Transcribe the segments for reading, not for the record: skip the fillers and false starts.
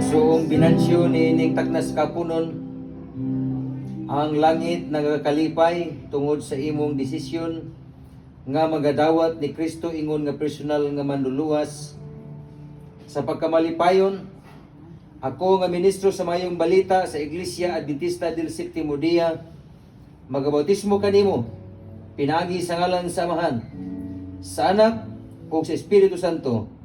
Igsoong binansyo ni ining tagnas kapunon ang langit nagakalipay tungod sa imong desisyon nga magadawat ni Kristo ingon nga personal nga manluluwas. Sa pagkamalipayon, ako nga ministro sa mayong balita sa Iglesia Adventista del Sétimo Día, magabautismo kanimo pinagi sa ngalan sa Amahan, sa Anak ug sa Espiritu Santo.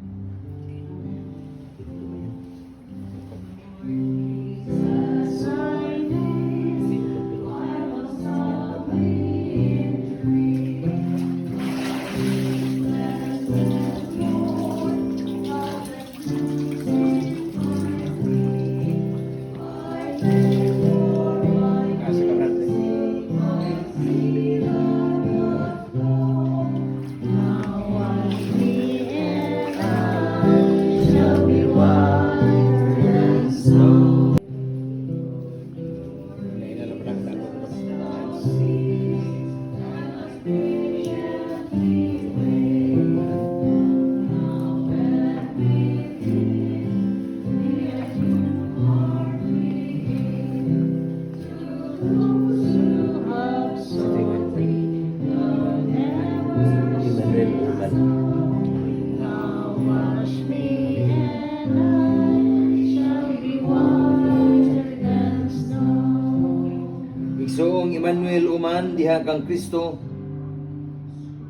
Igsoong Emmanuel uman diha kang Kristo,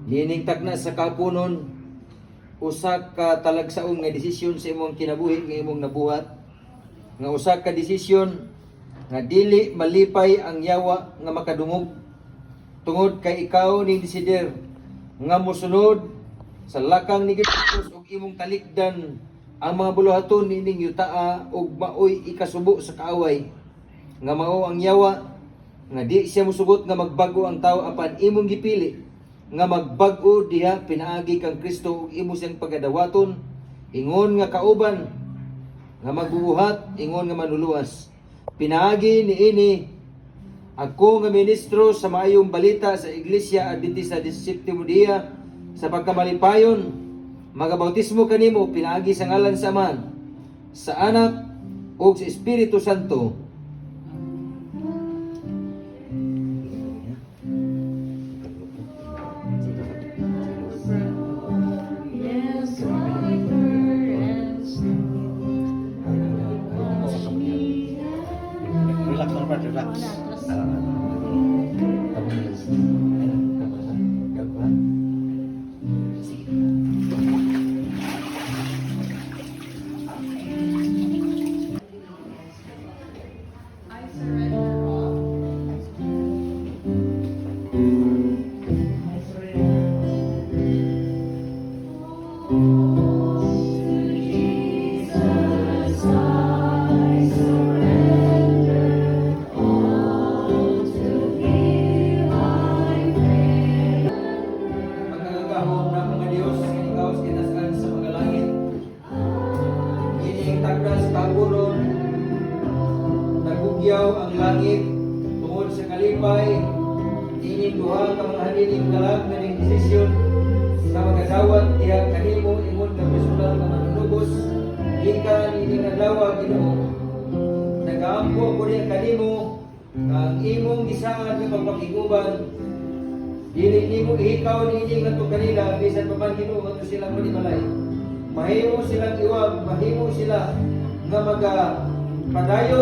nining tagna sa kapunon, usa ka talagsaon nga desisyon sa imong kinabuhi nga imong nabuhat, nga usa ka desisyon nga dili malipay ang yawa nga makadungog, tungod kay ikaw ni desider nga mosunod sa lakang ni Kristus ug imong talikdan ang mga buluhaton nining yutaa ug maoy ikasubo sa kaaway, nga mao ang yawa nga di siya mosugot nga magbago ang tao apan imong gipili nga magbago diha pinaagi kang Kristo ug imo siyang pagadawaton ingon nga kauban nga magbubuhat ingon nga manuluwas. Pinaagi niini ako nga ministro sa maayong balita sa Iglesia Adventista del Sétimo Día, sa pagkamalipayon magabautismo kanimo pinaagi sa ngalan sa Amahan, sa Anak ug sa Espiritu Santo. Relax lang, Brad. Relax. Ang langit tungod sa kalipay ining duha ka mga hanining kalag nga ning desisyon nga magadawat diha kanimo ingon nga personal nga manunubos gikan ining adlaw Ginoo. Nagaampo ko diha kanimo ang imong gisaad nga pagpakiguban dili nimo ihikaw niini ngadto kanila bisan pa man Ginoo ngadto sila manimalay. Mahimo silang iwag, mahimo sila nga padayon